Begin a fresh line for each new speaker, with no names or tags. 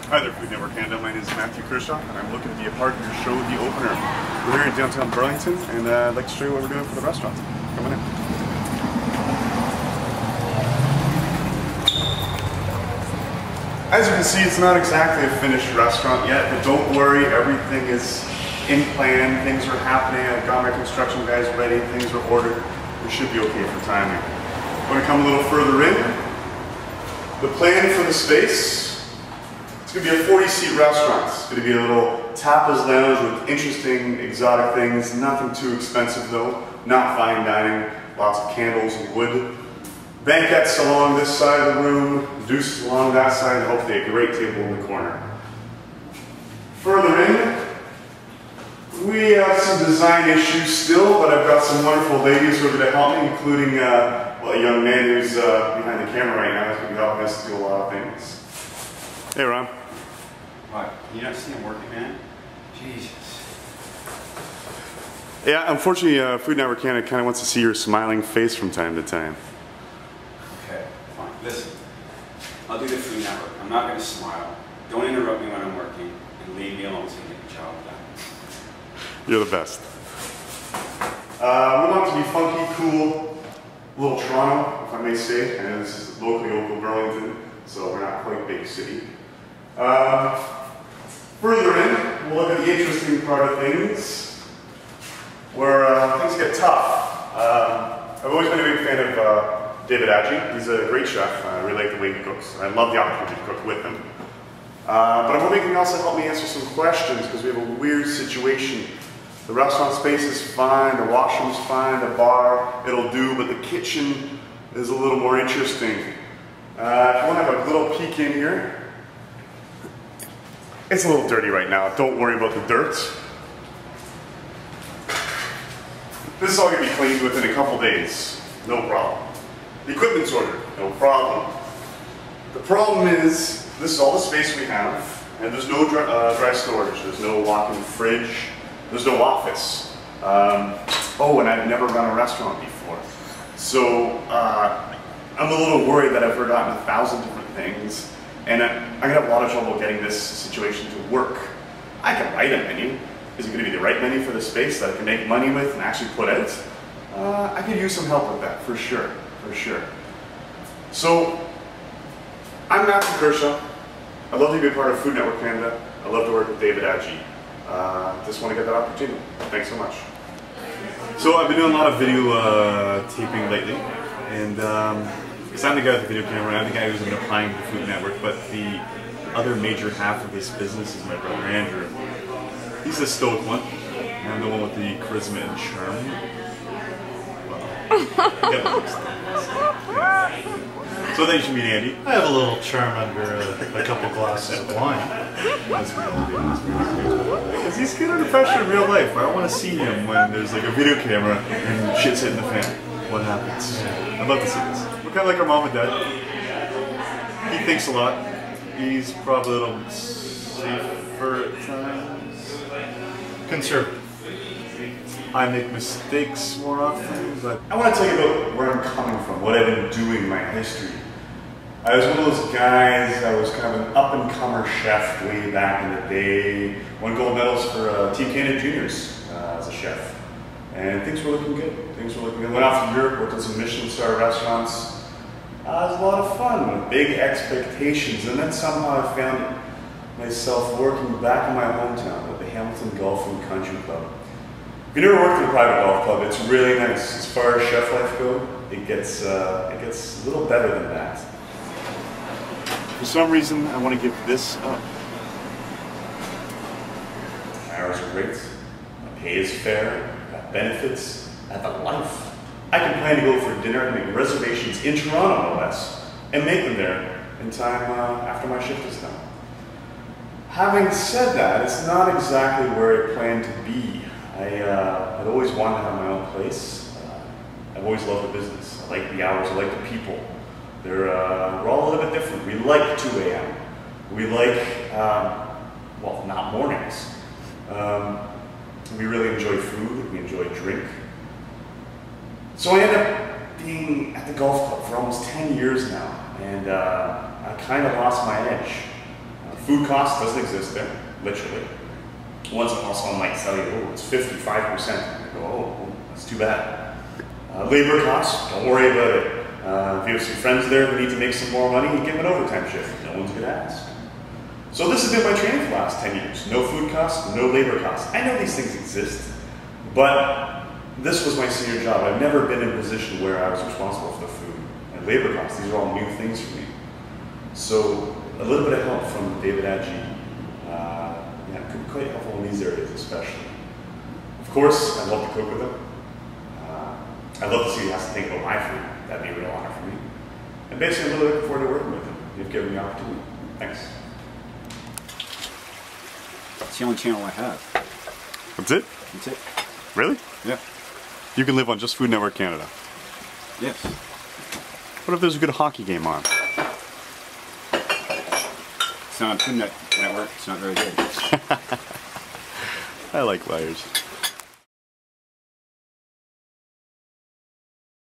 Hi there, Food Network Canada. My name is Matthew Kerhsaw, and I'm looking to be a part of your show, The Opener. We're here in downtown Burlington, and I'd like to show you what we're doing for the restaurant. Come on in. As you can see, it's not exactly a finished restaurant yet, but don't worry, everything is in plan. Things are happening. I've got my construction guys ready. Things are ordered. We should be okay for timing. I'm going to come a little further in. The plan for the space. It's going to be a 40-seat restaurant. It's going to be a little tapas lounge with interesting, exotic things. Nothing too expensive though. Not fine dining. Lots of candles and wood. Banquettes along this side of the room. Deuces along that side. And hopefully a great table in the corner. Further in, we have some design issues still, but I've got some wonderful ladies who are going to help me, including well, a young man who's behind the camera right now. He's going to be helping us do a lot of things. Hey, Ron.
What? You not see him working, man? Jesus.
Yeah, unfortunately, Food Network Canada kind of wants to see your smiling face from time to time.
Okay, fine. Listen, I'll do the Food Network. I'm not going to smile. Don't interrupt me when I'm working, and leave me alone so I can get the job done.
You're the best. We want it to be funky, cool, a little Toronto, if I may say. I know this is locally Oakville, Burlington, so we're not quite big city. Further in, we'll look at the interesting part of things, where things get tough. I've always been a big fan of David Adji. He's a great chef. I really like the way he cooks. I love the opportunity to cook with him. But I'm hoping he can also help me answer some questions, because we have a weird situation. The restaurant space is fine, the washroom's fine, the bar, it'll do, but the kitchen is a little more interesting. If you want to have a little peek in here, it's a little dirty right now. Don't worry about the dirt. This is all going to be cleaned within a couple days. No problem. The equipment's ordered. No problem. The problem is, this is all the space we have, and there's no dry storage. There's no walk-in fridge. There's no office. Oh, and I've never run a restaurant before. So, I'm a little worried that I've forgotten 1,000 different things. And I'm going to have a lot of trouble getting this situation to work. I can write a menu. Is it going to be the right menu for the space that I can make money with and actually put out? I could use some help with that, for sure, for sure. So, I'm Matthew Kerhsaw. I'd love to be a part of Food Network Canada. I love to work with David Adji. Just want to get that opportunity. Thanks so much. So I've been doing a lot of video taping lately, and it's time to get out the video camera. I'm the guy who's been applying to the Food Network, but the other major half of this business is my brother Andrew. He's the stoic one, and I'm the one with the charisma and charm. Well, so then you should meet Andy.
I have a little charm under a couple glasses of wine.
Because he's good under pressure in real life. I don't want to see him when there's like a video camera and shit's hitting the fan. What happens? I'd love to see this. We're kind of like our mom and dad. He thinks a lot. He's probably a little safer at times. Conservative. I make mistakes more often, but I want to tell you about where I'm coming from, what I've been doing, my history. I was one of those guys, I was kind of an up-and-comer chef way back in the day. Won gold medals for Team Canada Juniors as a chef. And things were looking good. Things were looking good. Went off to Europe, worked at some Michelin star restaurants. It was a lot of fun, with big expectations. And then somehow I found myself working back in my hometown at the Hamilton Golf and Country Club. If you've never worked in a private golf club, it's really nice. As far as chef life goes, it gets a little better than that. For some reason, I want to give this up. Hours are great. My pay is fair. Benefits, I have a life. I can plan to go for dinner and make reservations in Toronto, no less, and make them there in time after my shift is done. Having said that, it's not exactly where I plan to be. I've always wanted to have my own place. I've always loved the business. I like the hours, I like the people. We're all a little bit different. We like 2 a.m. We like, well, not mornings. We really enjoy food, we enjoy drink. So I ended up being at the golf club for almost 10 years now, and I kind of lost my edge. Food cost doesn't exist there, literally. Once in a while someone might tell you, oh, it's 55%. You go, oh, that's too bad. Labor costs, don't worry about it. If you have some friends there who need to make some more money, give them an overtime shift. No one's going to ask. So this has been my training for the last 10 years. No food costs, no labor costs. I know these things exist, but this was my senior job. I've never been in a position where I was responsible for the food and labor costs. These are all new things for me. So a little bit of help from David Adji could be quite helpful in these areas especially. Of course, I'd love to cook with him. I'd love to see what he has to think about my food. That'd be a real honor for me. And basically, I'm really looking forward to working with him. You've given me the opportunity. Thanks.
It's the only channel I have.
That's it?
That's it.
Really?
Yeah.
You can live on just Food Network Canada?
Yes.
What if there's a good hockey game on?
It's not on Food Network. It's not very good.
I like liars.